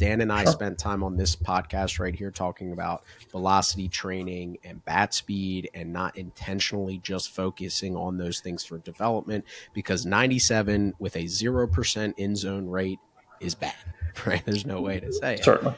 Dan and I Sure. spent time on this podcast right here talking about velocity training and bat speed and not intentionally just focusing on those things for development, because 97 with a 0% in zone rate is bad, right? There's no way to say it. Certainly.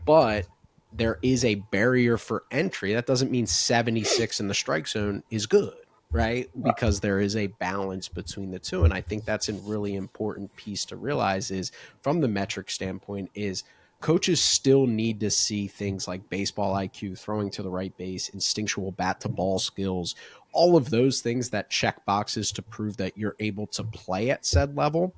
But there is a barrier for entry. That doesn't mean 76 in the strike zone is good, right? Because there is a balance between the two. And I think that's a really important piece to realize is, from the metric standpoint, is coaches still need to see things like baseball IQ, throwing to the right base, instinctual bat to ball skills, all of those things that check boxes to prove that you're able to play at said level.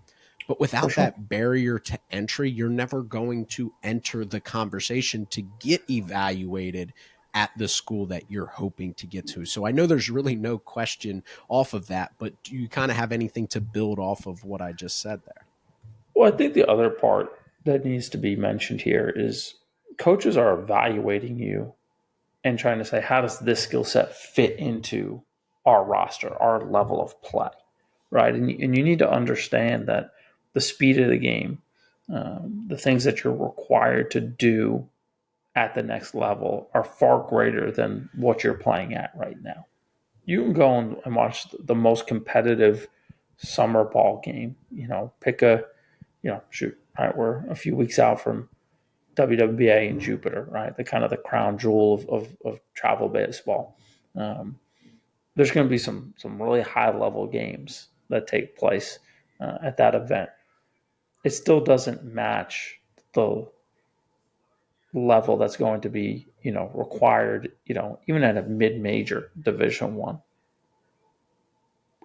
But For without sure. that barrier to entry, you're never going to enter the conversation to get evaluated at the school that you're hoping to get to. So I know there's really no question off of that, but do you kind of have anything to build off of what I just said there? Well, I think the other part that needs to be mentioned here is coaches are evaluating you and trying to say, how does this skill set fit into our roster, our level of play, right? And you need to understand that the speed of the game, the things that you're required to do at the next level are far greater than what you're playing at right now. You can go and watch the most competitive summer ball game, pick a, shoot, right, we're a few weeks out from WWBA in Jupiter, right? The kind of the crown jewel of travel baseball. Um, there's going to be some really high level games that take place at that event. It still doesn't match the level that's going to be required, even at a mid major Division One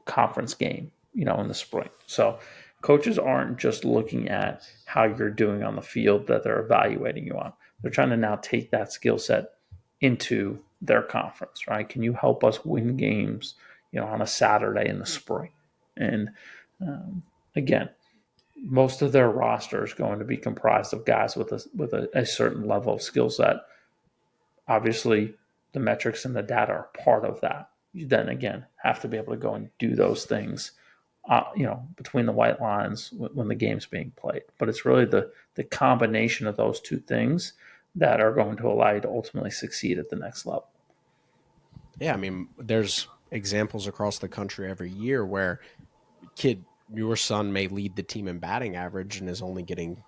conference game, in the spring. So coaches aren't just looking at how you're doing on the field that they're evaluating you on. They're trying to now take that skill set into their conference, right? Can you help us win games, on a Saturday in the spring? And again, most of their roster is going to be comprised of guys with a certain level of skill set. Obviously, the metrics and the data are part of that. You then again have to be able to go and do those things, between the white lines when the game's being played. But it's really the combination of those two things that are going to allow you to ultimately succeed at the next level. Yeah, I mean, there's examples across the country every year where your son may lead the team in batting average and is only getting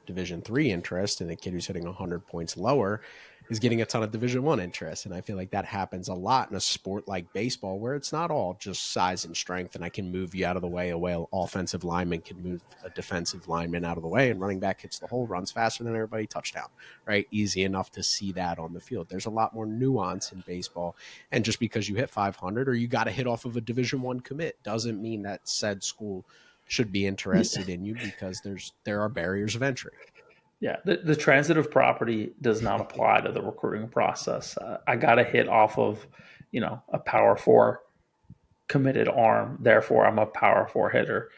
Division 3 interest, and a kid who's hitting 100 points lower is getting a ton of Division 1 interest. And I feel like that happens a lot in a sport like baseball, where it's not all just size and strength, and I can move you out of the way. A well offensive lineman can move a defensive lineman out of the way, and running back hits the hole, runs faster than everybody, touchdown, right? Easy enough to see that on the field. There's a lot more nuance in baseball, and just because you hit 500 or you got to hit off of a Division 1 commit doesn't mean that said school should be interested in you, because there are barriers of entry. Yeah, the transitive property does not apply to the recruiting process. I got to hit off of, a power four committed arm. Therefore, I'm a power four hitter.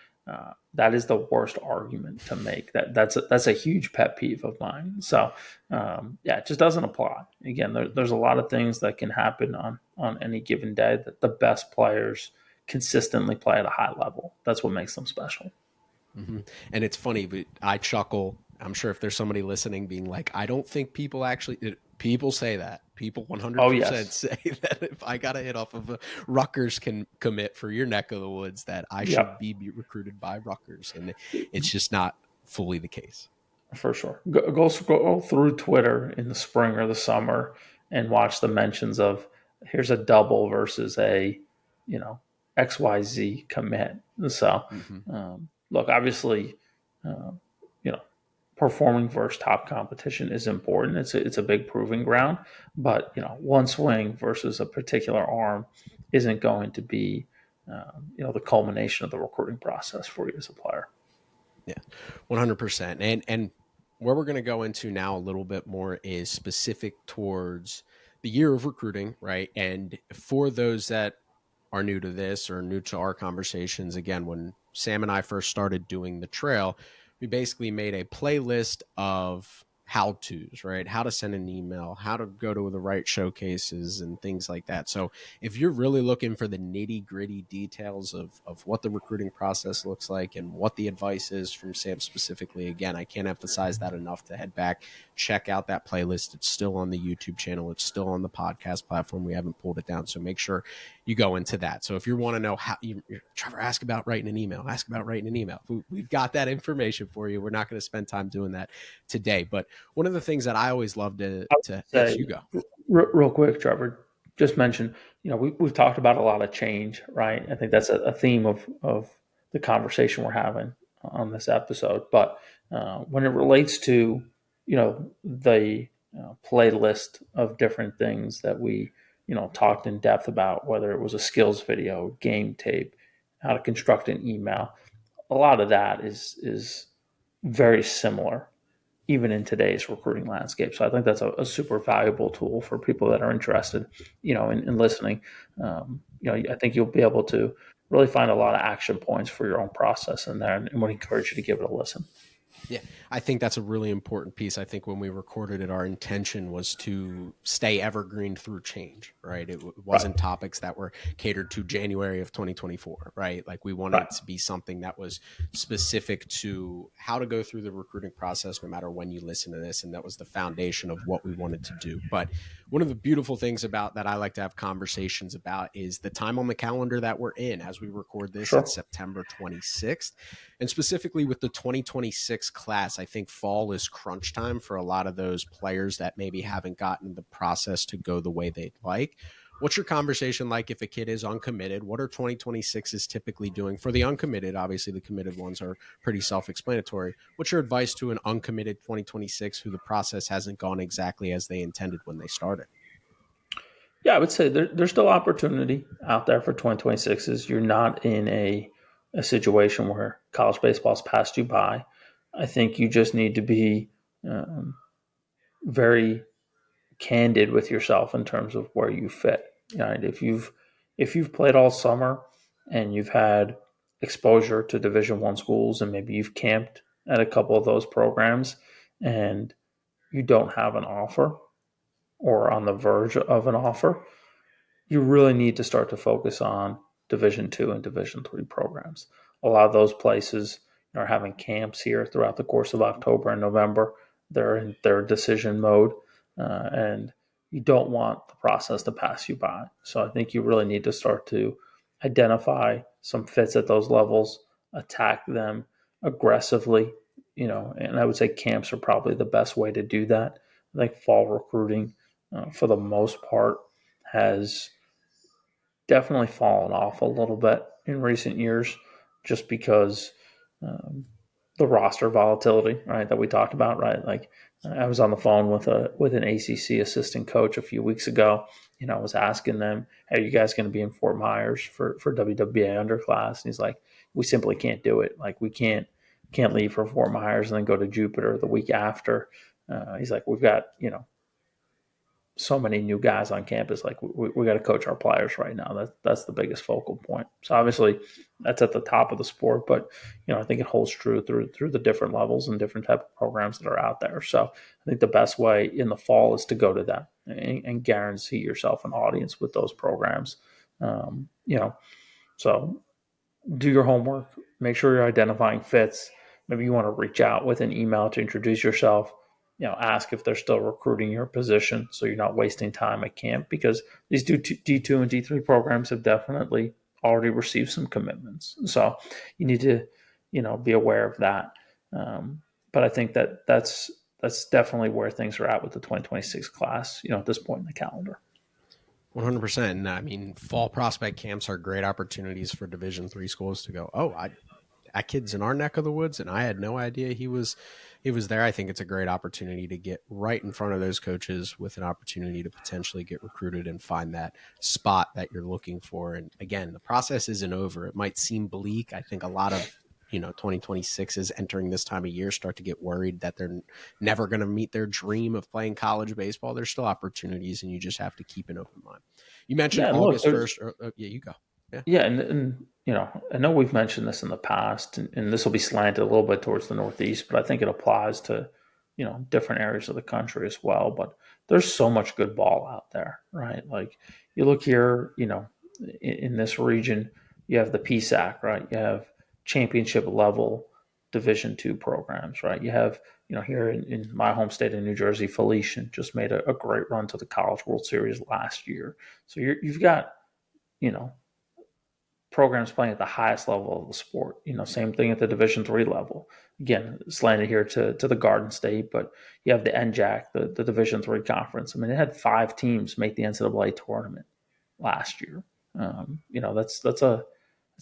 That is the worst argument to make. That's a huge pet peeve of mine. So, it just doesn't apply. Again, there's a lot of things that can happen on any given day that the best players consistently play at a high level. That's what makes them special. Mm-hmm. And it's funny, but I chuckle. I'm sure if there's somebody listening being like, I don't think people say that. People Oh 100% yes, say that if I got to hit off of a Rutgers can commit for your neck of the woods, that I should yep. be recruited by Rutgers. And it's just not fully the case. For sure. Go through Twitter in the spring or the summer and watch the mentions of here's a double versus a, you know, XYZ commit. So, Mm-hmm. look, obviously, uh, you know, performing versus top competition is important. It's a big proving ground, but one swing versus a particular arm isn't going to be, the culmination of the recruiting process for you as a player. Yeah, 100%. And where we're going to go into now a little bit more is specific towards the year of recruiting, right? And for those that are new to this or new to our conversations, again, when Sam and I first started doing the trail, we basically made a playlist of how to's, right? How to send an email, how to go to the right showcases and things like that. So if you're really looking for the nitty gritty details of what the recruiting process looks like and what the advice is from Sam specifically, again, I can't emphasize that enough to head back, check out that playlist. It's still on the YouTube channel. It's still on the podcast platform. We haven't pulled it down. So make sure you go into that. So if you want to know how Trevor, ask about writing an email, ask about writing an email. We've got that information for you. We're not going to spend time doing that today, but one of the things that I always love I would to yes, you say go. real quick, Trevor, just mention, we've talked about a lot of change, right? I think that's a theme of the conversation we're having on this episode. But when it relates to, the playlist of different things that we, talked in depth about, whether it was a skills video, game tape, how to construct an email, a lot of that is very similar even in today's recruiting landscape. So I think that's a super valuable tool for people that are interested, in listening. I think you'll be able to really find a lot of action points for your own process in there, and would encourage you to give it a listen. Yeah, I think that's a really important piece. I think when we recorded it, our intention was to stay evergreen through change, right? It Right, wasn't topics that were catered to January of 2024, right? Like we wanted right, it to be something that was specific to how to go through the recruiting process, no matter when you listen to this. And that was the foundation of what we wanted to do. But one of the beautiful things about that I like to have conversations about is the time on the calendar that we're in. As we record this, it's sure. September 26th. And specifically with the 2026 class, I think fall is crunch time for a lot of those players that maybe haven't gotten the process to go the way they'd like. What's your conversation like if a kid is uncommitted? What are 2026s typically doing? For the uncommitted, obviously the committed ones are pretty self explanatory. What's your advice to an uncommitted 2026 who the process hasn't gone exactly as they intended when they started? Yeah, I would say there's still opportunity out there for 2026s. You're not in a situation where college baseball's passed you by. I think you just need to be um, very candid with yourself in terms of where you fit. Right? If you've played all summer and you've had exposure to Division One schools, and maybe you've camped at a couple of those programs, and you don't have an offer or on the verge of an offer, you really need to start to focus on Division Two and Division Three programs. A lot of those places are having camps here throughout the course of October and November. They're in their decision mode, and you don't want the process to pass you by. So I think you really need to start to identify some fits at those levels, attack them aggressively. And I would say camps are probably the best way to do that. I think fall recruiting, for the most part, has definitely fallen off a little bit in recent years, just because um, the roster volatility, right, that we talked about, right? Like I was on the phone with an ACC assistant coach a few weeks ago. I was asking them, "Hey, are you guys going to be in Fort Myers for WWA underclass?" And he's like, "We simply can't do it. Like we can't leave for Fort Myers and then go to Jupiter the week after." He's like, "We've got so many new guys on campus. Like we got to coach our players right now. That's the biggest focal point. So obviously, that's at the top of the sport, but I think it holds true through the different levels and different type of programs that are out there. So I think the best way in the fall is to go to them and guarantee yourself an audience with those programs. Um, you know, so do your homework, make sure you're identifying fits. Maybe you want to reach out with an email to introduce yourself. Ask if they're still recruiting your position so you're not wasting time at camp, because these D2 and D3 programs have definitely already received some commitments. So you need to, be aware of that. But I think that's definitely where things are at with the 2026 class, at this point in the calendar. 100%. And I mean, fall prospect camps are great opportunities for Division 3 schools to go, oh, that kid's in our neck of the woods and I had no idea he was there. I think it's a great opportunity to get right in front of those coaches with an opportunity to potentially get recruited and find that spot that you're looking for. And again, the process isn't over. It might seem bleak. I think a lot of 2026 is entering this time of year start to get worried that they're never going to meet their dream of playing college baseball. There's still opportunities and you just have to keep an open mind. You mentioned Yeah, and look, August there's 1st. Yeah, you go. Yeah. Yeah, and I know we've mentioned this in the past, and this will be slanted a little bit towards the Northeast, but I think it applies to different areas of the country as well. But there's so much good ball out there, right? Like you look here, in this region, you have the PSAC, right? You have championship level Division II programs, right? You have, here in my home state of New Jersey, Felician just made a great run to the College World Series last year. So you've got, you know, programs playing at the highest level of the sport. Same thing at the Division III level. Again, slanted here to the Garden State, but you have the NJAC, the Division III conference. I mean, it had 5 teams make the NCAA tournament last year. That's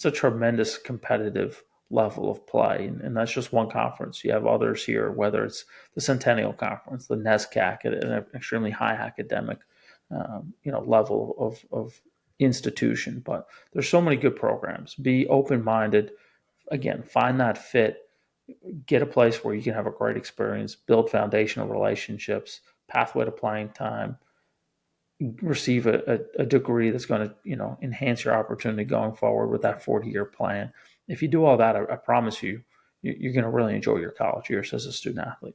a tremendous competitive level of play, and that's just one conference. You have others here, whether it's the Centennial Conference, the NESCAC, at an extremely high academic, level of institution. But there's so many good programs. Be open minded. Again, find that fit. Get a place where you can have a great experience. Build foundational relationships. Pathway to playing time. Receive a degree that's going to enhance your opportunity going forward with that 40-year plan. If you do all that, I promise you're going to really enjoy your college years as a student athlete.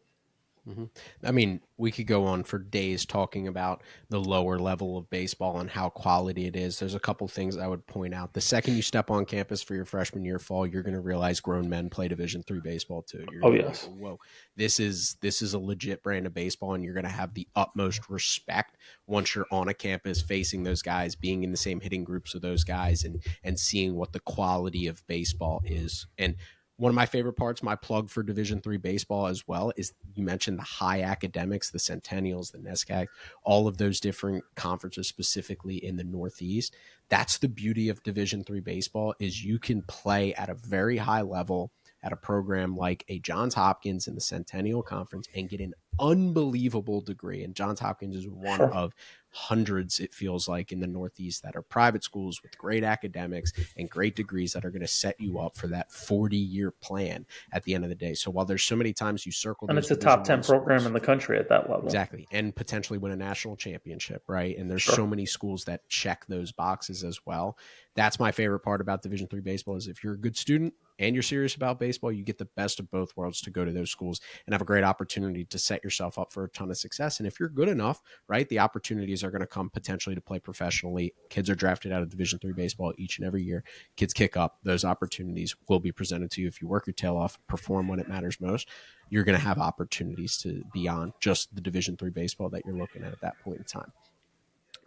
Mm-hmm. I mean, we could go on for days talking about the lower level of baseball and how quality it is. There's a couple things I would point out. The second you step on campus for your freshman year fall, you're going to realize grown men play Division III baseball too. You're Oh going to be like, yes, whoa, this is a legit brand of baseball, and you're going to have the utmost respect once you're on a campus facing those guys, being in the same hitting groups with those guys, and seeing what the quality of baseball is. And one of my favorite parts, my plug for Division III baseball as well, is you mentioned the high academics, the Centennials, the NESCAC, all of those different conferences, specifically in the Northeast. That's the beauty of Division III baseball, is you can play at a very high level at a program like a Johns Hopkins in the Centennial Conference and get an unbelievable degree. And Johns Hopkins is one sure. of hundreds, it feels like, in the Northeast that are private schools with great academics and great degrees that are going to set you up for that 40-year plan at the end of the day. So while there's so many times you circle And those it's a top Division 10 One program schools, in the country at that level. exactly, and potentially win a national championship, right? And there's Sure. so many schools that check those boxes as well. That's my favorite part about Division III baseball, is if you're a good student and you're serious about baseball, you get the best of both worlds to go to those schools and have a great opportunity to set yourself up for a ton of success. And if you're good enough, right, the opportunities are going to come potentially to play professionally. Kids are drafted out of Division III baseball each and every year. Kids kick up. Those opportunities will be presented to you if you work your tail off, perform when it matters most. You're going to have opportunities to beyond just the Division III baseball that you're looking at that point in time.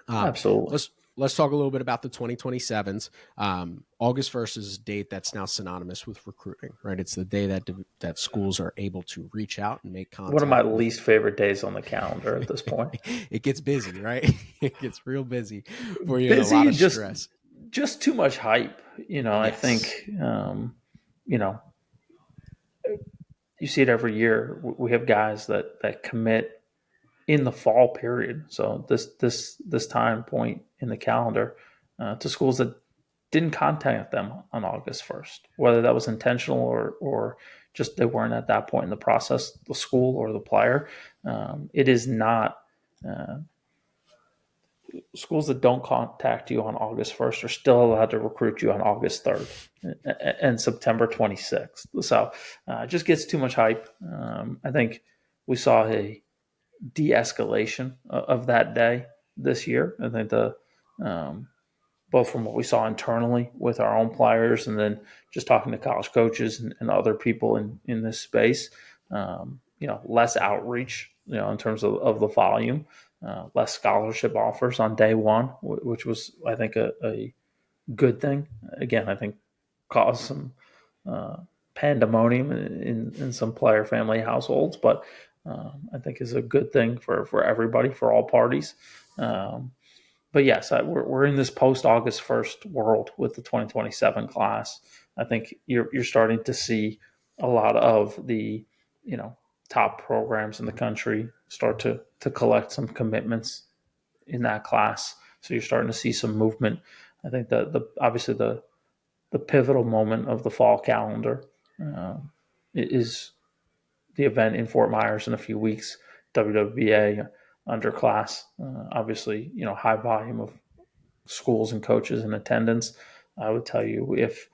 Um, Absolutely. let's talk a little bit about the 2027s. August 1st is a date that's now synonymous with recruiting, right? It's the day that schools are able to reach out and make One of my contact with. least favorite days on the calendar at this point. It gets busy, right? It gets real busy for you and a lot Busy, of stress. just too much hype. I Yes. think you know you see it every year. We have guys that commit in the fall period. So this time point in the calendar to schools that didn't contact them on August 1st, whether that was intentional or just they weren't at that point in the process, the school or the player. It is not. Uh, Schools that don't contact you on August 1st are still allowed to recruit you on August 3rd and September 26th. So it just gets too much hype. I think we saw a de-escalation of that day this year. I think um, both from what we saw internally with our own players and then just talking to college coaches and other people in this space. Less outreach, in terms of the volume, less scholarship offers on day one, which was, I think, a good thing. Again, I think caused some uh, pandemonium in some player family households, but I think is a good thing for everybody, for all parties. But yes, we're in this post August 1st world with the 2027 class. I think you're starting to see a lot of the top programs in the country start to collect some commitments in that class. So you're starting to see some movement. I think the obviously the pivotal moment of the fall calendar uh, is the event in Fort Myers in a few weeks. WWBA underclass, obviously, high volume of schools and coaches in attendance. I would tell you, if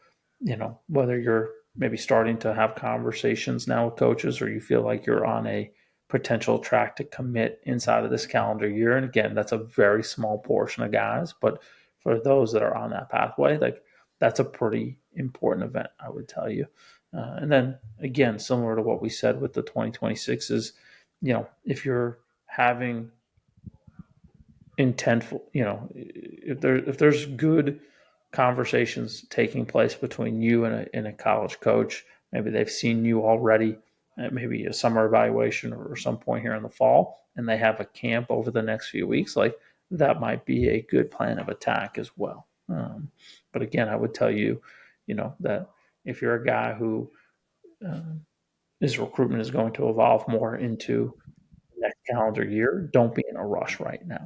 whether you're maybe starting to have conversations now with coaches or you feel like you're on a potential track to commit inside of this calendar year. And again, that's a very small portion of guys, but for those that are on that pathway, like that's a pretty important event, I would tell you. And then again, similar to what we said with the 2026 is, if you're having intentful, if there's good conversations taking place between you and a college coach, maybe they've seen you already at maybe a summer evaluation or some point here in the fall, and they have a camp over the next few weeks, like that might be a good plan of attack as well. But again, I would tell you, that if you're a guy who his recruitment is going to evolve more into next calendar year, don't be in a rush right now.